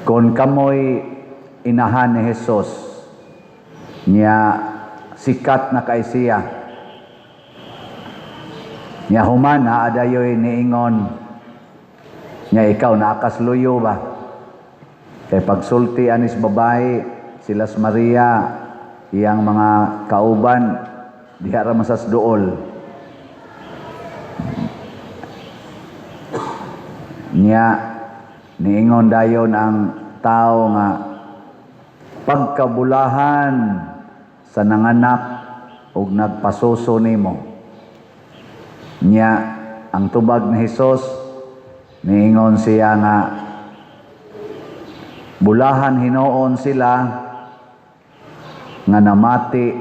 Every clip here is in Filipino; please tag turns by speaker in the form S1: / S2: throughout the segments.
S1: Kung kamoy inahan ni Jesus, niya sikat na kay siya, niya humana adayoy niingon, niya ikaw naakasluyo ba? Kay pagsulti anis babae, silas Maria, iyang mga kauban, diha ra masas duol. Niya niingon dayon ang tao nga pagkabulahan sa nanganak ug nagpasuso nimo. Niya ang tubag ni Hesus niingon siya nga bulahan hinuon sila nga namati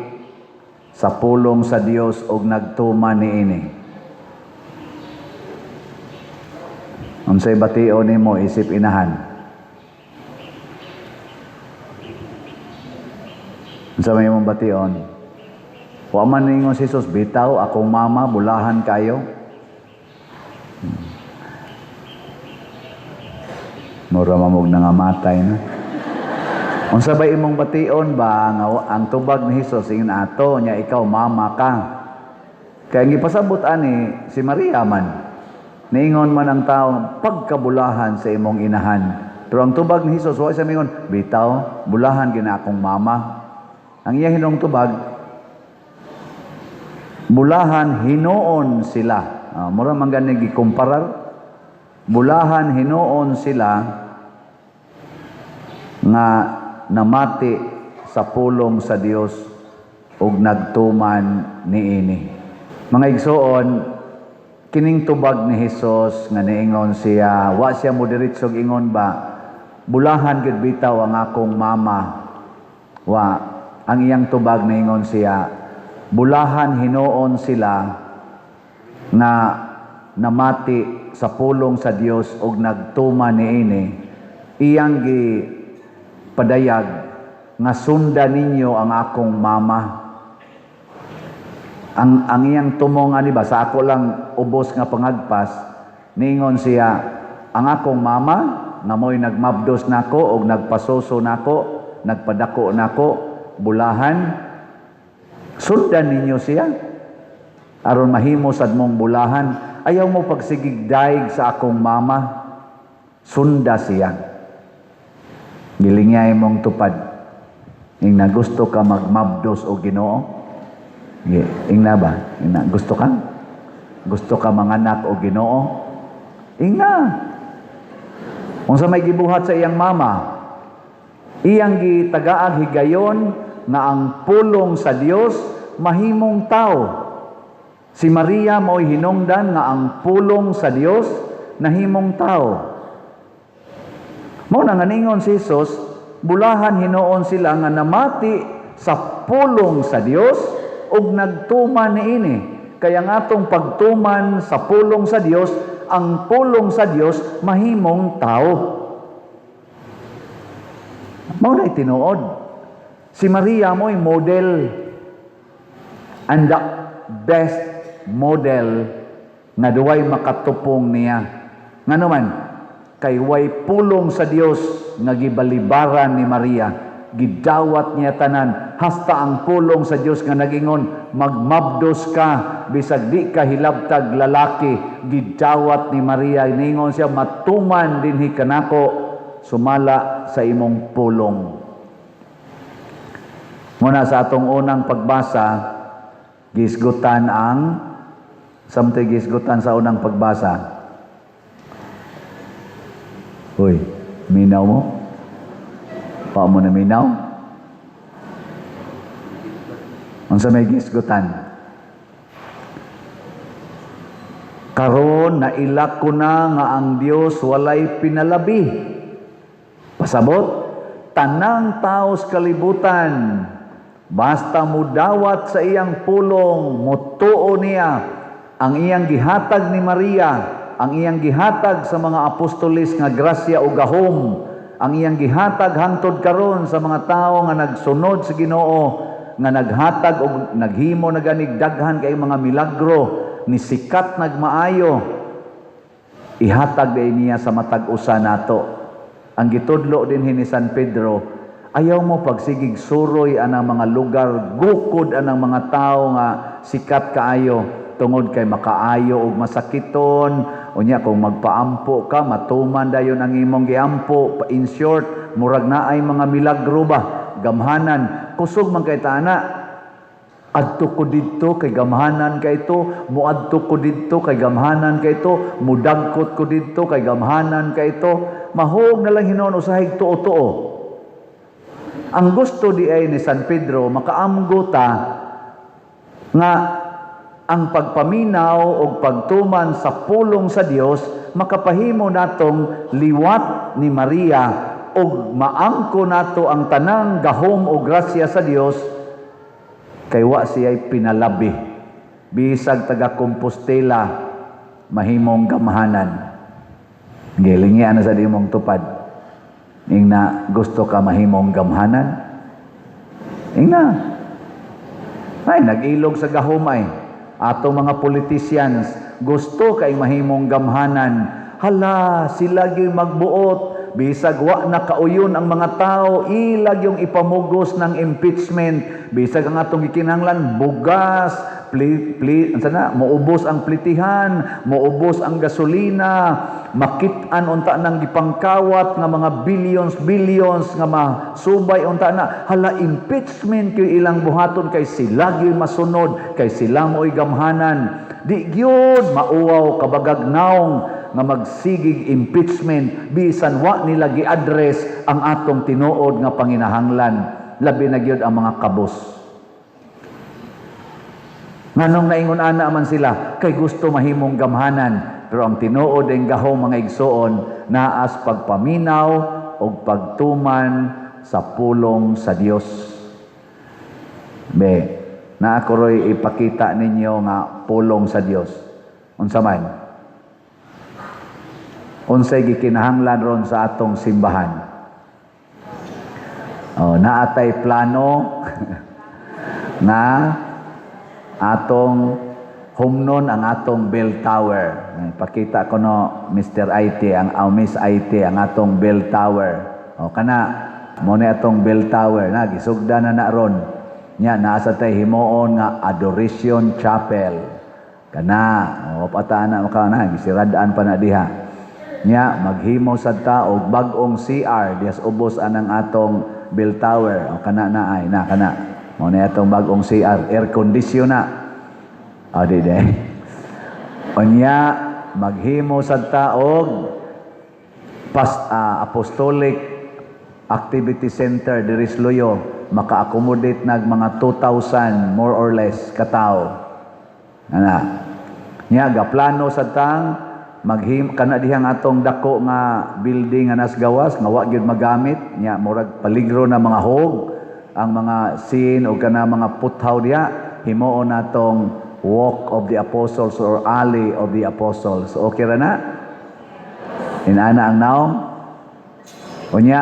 S1: sa pulong sa Dios ug nagtuman niini. Unsay bation nimo isip inahan? Unsa may imong bation? Wa man ningon si Jesus, bitaw akong mama bulahan kayo. Mura mamog nangamatay na. Unsa ba imong bation ba nga ang tubag ni Jesus ingon ato nya ikaw mama ka? Kaya gipasabot ani si Maria man. Niingon man ang tao, pagkabulahan sa imong inahan. Pero ang tubag ni Jesus, wa siya mingon, bitaw, bulahan gina akong mama. Ang iya hinong tubag, bulahan hinuon sila. Mura man gani gikumparar. Bulahan hinuon sila nga namati sa pulong sa Dios ug nagtuman niini. Mga igsoon, kining tubag ni Jesus nga niingon siya, wa siya mo diretsog ingon ba, bulahan gid bitaw ang akong mama. Wa, ang iyang tubag niingon siya, bulahan hinuon sila nga namati sa pulong sa Dios ug nagtuman niini. Iyang gi padayag nga sundan ninyo ang akong mama. Ang iyang tumong ani ba sa ako lang ubos nga pangagpas niingon siya ang akong mama nga mo'y nagmabdos nako og nagpasuso nako nagpadako nako bulahan sundan ninyo siya aron mahimo sad mong bulahan. Ayaw mo pagsigig daig sa akong mama, sunda siya. Gilingay mong tupad ing na gusto ka magmabdos o Ginoo. Ingna ba? Ingna. Gusto ka? Gusto ka manganak o Ginoo? Ingna. Kung sa may gibuhat sa iyang mama, iyang gitagaag higayon na ang pulong sa Dios mahimong tao. Si Maria mo'y hinungdan nga ang pulong sa Dios nahimong tao. Mao na nga ningon si Jesus, bulahan hinuon sila nga namati sa pulong sa Dios ug nagtuman niini. Kaya nga atong pagtuman sa pulong sa Dios, ang pulong sa Dios mahimong tao. Mao na itinuod. Si Maria mo'y model and the best model na duway makatupong niya. Ngano man kay way pulong sa Dios nga gibalibaran ni Maria, gidawat niya tanan hasta ang pulong sa Dios nga nagingon magmabdos ka bisag di ka hilabtag lalaki, gidawat ni Maria ningon siya matuman dinhi kanako sumala sa imong pulong. Muna sa atong unang pagbasa gisgutan ang samtay gisgutan sa unang pagbasa. Hoy, minaw mo? Pa mo na minaw? Unsa may gisgutan? Karon na ilak ko na nga ang Dios walay pinalabi. Pasabot, tanang tao sa kalibutan, basta mudawat sa iyang pulong, mutuo niya ang iyang gihatag ni Maria, ang iyang gihatag sa mga apostolis nga grasya o gahom, ang iyang gihatag hangtod karon sa mga tao nga nagsunod sa Ginoo, nga naghatag o naghimo na ganig daghan kay mga milagro, ni sikat nagmaayo, ihatag day niya sa matag usa nato. Ang gitudlo din ni San Pedro, ayaw mo pagsigig suroy anang mga lugar, gukod anang mga tao nga sikat kaayo, tungod kay makaayo og masakiton, unya kung magpaampo ka, matuman dayon ang imong giampo. In short, murag naay mga milagro ba, gamhanan, kusog man kay tana. Adto ko didto kay gamhanan kay ito, muadto ko didto kay gamhanan kay ito, mudagkot ko didto kay gamhanan kay ito. Mahog na lang hinon usahig tuo-tuo. Ang gusto di ay ni San Pedro, makaamgo ta nga ang pagpaminaw o pagtuman sa pulong sa Dios makapahimo natong liwat ni Maria o maangko nato ang tanang gahom o grasya sa Dios kay wa siya'y pinalabi. Bisag taga Compostela, mahimong gamhanan. Gilingian na sa di mong tupad. Ing na gusto ka mahimong gamhanan. Ing na. Ay, nag-ilog sa gahumay. Atong mga politicians, gusto kay mahimong gamhanan. Hala, sila gyud magbuot. Bisag wa na kauyon ang mga tao, ilag yung ipamugos ng impeachment. Bisag ang atong gikinahanglan, bugas, maubos ang plitihan, maubos ang gasolina, makit-an unta nang gipangkawat nga mga billions nga masubay unta na. Hala, impeachment kay ilang buhaton kay sila gyud masunod, kay sila mo'y gamhanan. Di gyud mauwaw kabagag naong nga magsigig impeachment bisan wa nila gi-address ang atong tinuod nga panginahanglan, labi na gyud ang mga kabus. Nganong naingon ana man sila kay gusto mahimong gamhanan, pero ang tinuod ang gahom mga igsoon naas pagpaminaw o pagtuman sa pulong sa Dios. Be, na ako ro'y ipakita ninyo nga pulong sa Dios. Unsa man? Unsay gikinahanglan ron sa atong simbahan. Naatay plano na atong humnon ang atong bell tower. Pakita ko no Mr. IT Miss IT ang atong bell tower. Kana mo ni atong bell tower na gisugdan na ron. Nya naasa tay himuon nga Adoration Chapel. Kana patana ka na gisiradaan pa na diha. Nya maghimo sad ta og bag-ong CR dias ubos anang atong bell tower. Kana na ay na kana mo ni atong bag-ong CR, air condition na. Di. Unya maghimo sad ta og Apostolic Activity Center diri sa Loyo, maka-accommodate nag mga 2,000 more or less ka tawo. Ana. Nya gaplano sad tang kana dihang atong dako nga building nga nas gawas nga wa gyud magamit, nya murag paligro na mga hog ang mga scene o kana mga puthaw diha, himuon natong Walk of the Apostles or Alley of the Apostles. Okay ra na? Inana ang naong. Unya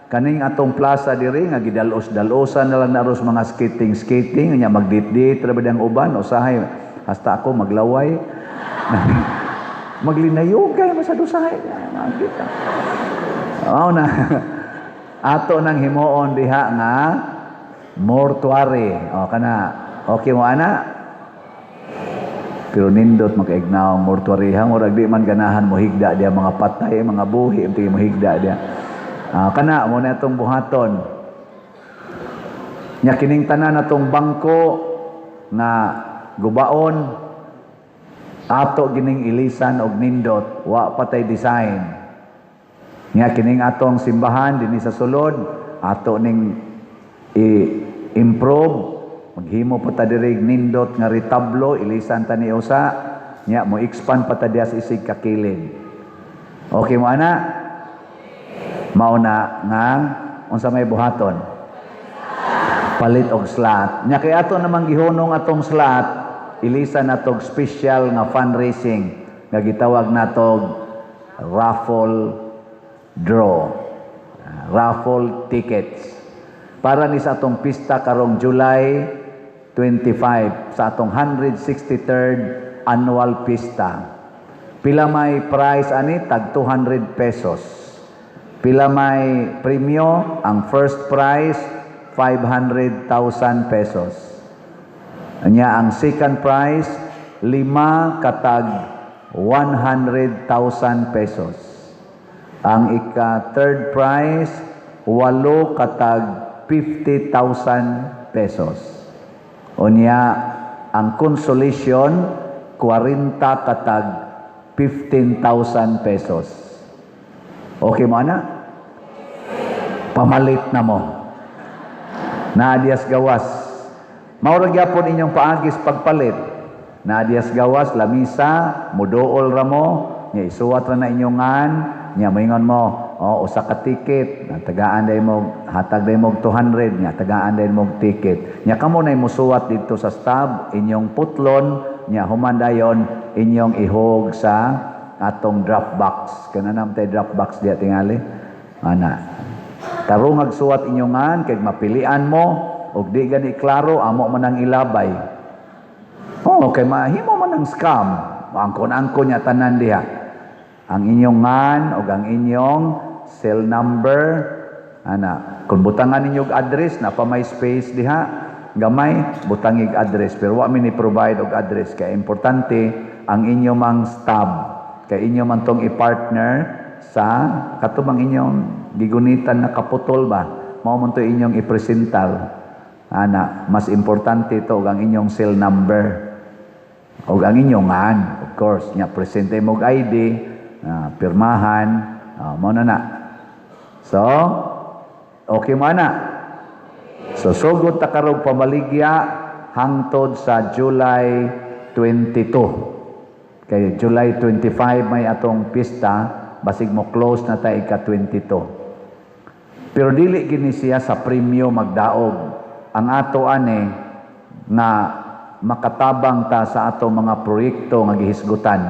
S1: kaning atong plaza diri nga gidalos-dalosan na lang naros mga skating nya magdit-dit ra ang uban usahay hasta ako maglaway. Maglinayugay mo sa dusahay. Makita. Na. Ato nang himuon diha nga mortuary. Kana. Okay mo ana? Pero nindot makaignaw ang mortuary. Murag di man ganahan mo higda diya mga patay, mga buhi. Hindi mo higda diya. Kana mo na itong buhaton. Nya kining tanan natong bangko nga gubaon ato gining ilisan og nindot, wa patay design. Nya kining atong simbahan dinhi sa sulod, ato ning i-improve, maghimo pa ta diri nindot nga retablo, ilisan ta ni usa, nya mo expand pa ta diha sa isig kakilid. Okay mo ana? Mauna nga unsa may buhaton? Palit og slot. Nya kay ato namang gihunong atong slot, ilisan natog special nga fundraising nga gitawag natog raffle draw, raffle tickets para ni sa atong pista karong July 25 sa atong 163rd annual pista. Pila may prize ani? Tag 200 pesos. Pila may premyo? Ang first prize, 500,000 pesos. Anya, ang second prize, 5 katag 100,000 pesos. Ang ika-third prize, 8 katag 50,000 pesos. Unya, ang consolation, 40 katag 15,000 pesos. Okay mo, ana? Pamalit na mo. Naadias gawas. Maurag yapon inyong paagis pagpalit. Naadias gawas, lamisa, mudool ra mo, nya isuwat ra na inyongan, nya moingon mo, usa ka ticket, tagaan day mo, hatag day mo 200, nya tagaan day mo ticket. Nya kamo nay musuwat dito sa stub, inyong putlon, nya human dayon inyong ihog sa atong drop box. Kana nam tay drop box diya tingali. Ana. Tarong agsuwat inyongan kay mapilian mo og di gani klaro amo man ang ilabay. Kay mahimo man ang scam. Angkon-angkon nya tanan diha. Ang inyong ngan o ang inyong cell number, ana, kung butangan ninyo address, na pa may space diha, gamay, butangig address. Pero wa mi ni-provide og address. Kaya importante, ang inyong mang stub, kaya inyo man tong i-partner sa katubang inyong gigunitan na kaputol ba, mao man to inyong i-presentar. Ana, mas importante ito og ang inyong cell number. Og ang inyong ngan, of course, nya presente mo og ID, pirmahan, mo na. So, okay mo na. So, sugod ta karong pamaligya hangtod sa July 22. Kay July 25 may atong pista, basig mo close na tayo ika-22. Pero dili gini siya sa premyo magdaog. Ang ato ani na makatabang ta sa atong mga proyekto nga gihisgutan.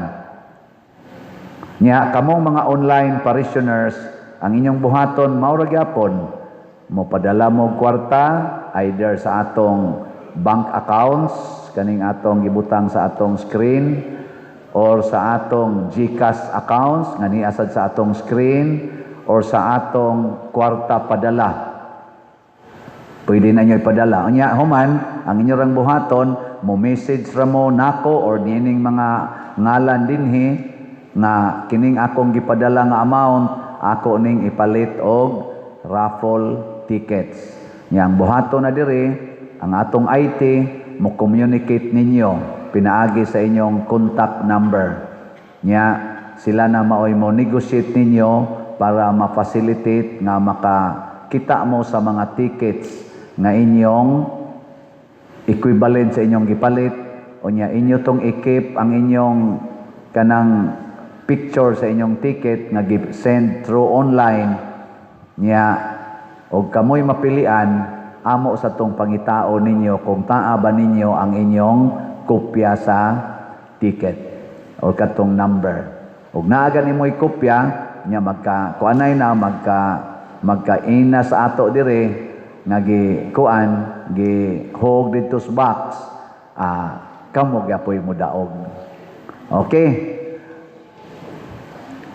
S1: Nya kamong mga online parishioners, ang inyong buhaton mao ra gyapon mo padala mo kwarta either sa atong bank accounts kaning atong gibutang sa atong screen or sa atong GCash accounts nga ni asad sa atong screen or sa atong kwarta padala. Pwede na nyo ipadala. Nya human ang inyong buhaton mo message ra mo nako or dining mga ngalan dinhi na kining akong gipadala nga amount ako ning ipalit og raffle tickets. Yang buhaton na diri ang atong IT mo communicate ninyo pinaagi sa inyong contact number. Nya sila na maoy mo negotiate ninyo para ma-facilitate nga makakita mo sa mga tickets nga inyong equivalent sa inyong gipalit o nya inyo tong i-keep ang inyong kanang picture sa inyong ticket nga send through online nya og kamoy mapilian amo sa tong pangitao ninyo kung taa ba ninyo ang inyong kopya sa ticket o katong number. Og naa gani mo'y kopya nya kuanay na magkaina sa ato dire nga hog dito sa box, kamo gyapoy mo daog. Okay?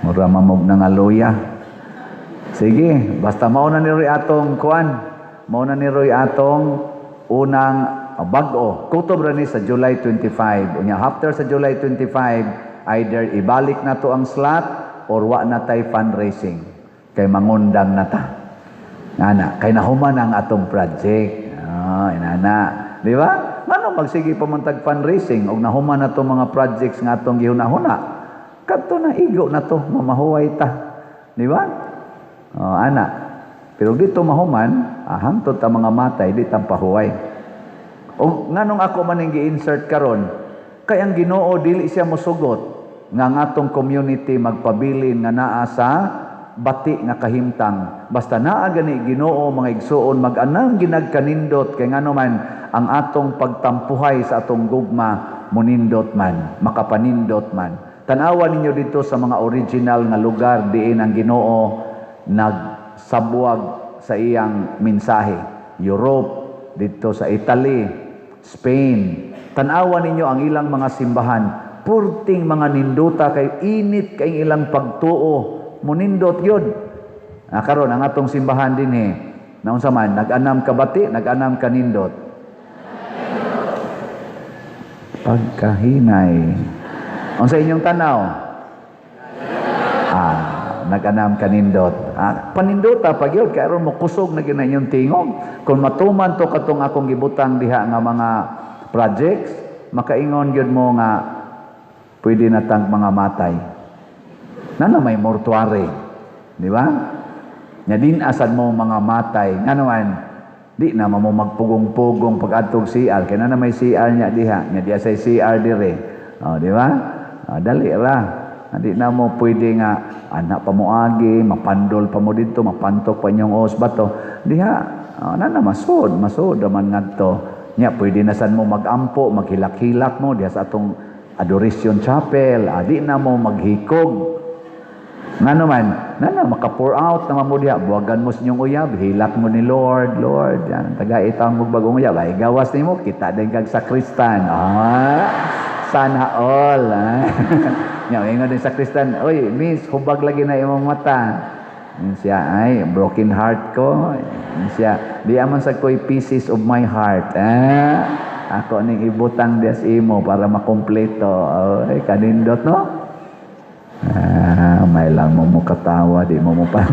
S1: Mura mamog na nga luya. Sige, basta mauna ni Roy atong mauna ni Roy atong unang bag-o. Kutob ra ni sa July 25. Unya after sa July 25, either ibalik na to ang slot or wa na tay fundraising. Kay mangundang na ta. Nana, kay nahuman ang atong project. Inana. Di ba? Ngano magsige pa man tag fundraising og nahuman na to mga projects nga atong gihuna-huna. Kadto na igo na to, mamahuway ta. Di ba? Ana. Pero dito mahuman, hangtod ta mga matay di ta pahuway. Og nganong ako man ning gi-insert karon, kay ang Ginoo dili siya mosugot nga atong community magpabilin nga naa sa bati nga kahimtang. Basta naa gani Ginoo mga igsuon mag-anang ginagkanindot kay ngano man ang atong pagtampuhay sa atong gugma munindot man, makapanindot man. Tan-awa ninyo dito sa mga original nga lugar diin ang Ginoo nagsabuag sa iyang mensahe. Europe, dito sa Italy, Spain. Tan-awa ninyo ang ilang mga simbahan, purting mga ninduta kay init kay ilang pagtuo. Munindot yun. Karon ang atong simbahan din naunsa man, nag-anam ka bati, nag-anam ka nindot. Pagkahinay. Unsa inyong tanaw? Nag-anam ka nindot. Panindota pag yun, kaya ron mo kusog na gina inyong tingog. Kung matuman to katong akong gibutang diha nga mga projects, makaingon yun mo nga pwede na tang mga matay. Na may mortuary. Di ba? Nya din asad mo mga matay. Nga naman, di na mo magpugong-pugong pag-atog CR. Kaya na may CR niya diha. Nya diya say CR dire. Di ba? Dali ra. Hindi na mo pwede nga anak pa mo agi, mapandol pa mo dito, mapantok pa inyong os bato. Diha, masod naman nga to. Nya pwede na san mo magampo, maghilak-hilak mo diha sa atong Adoration Chapel. Di na mo maghikog. Nga naman, maka-pour out naman mo diha. Buwagan mo sa inyong uyab, hilak mo ni Lord, yan, taga-itang mo bagong uyab. Ay, gawas ni mo, kita din kag sakristan. Sana all. Nya, ingon din sakristan, oy, miss, hubag lagi na imong mata. Siya, ay, broken heart ko. Siya, di aman sa ko'y pieces of my heart. Ako ning ibutang dias imo para makompleto. Ay, kanindot, no? May lang mo katawa, di mo pa.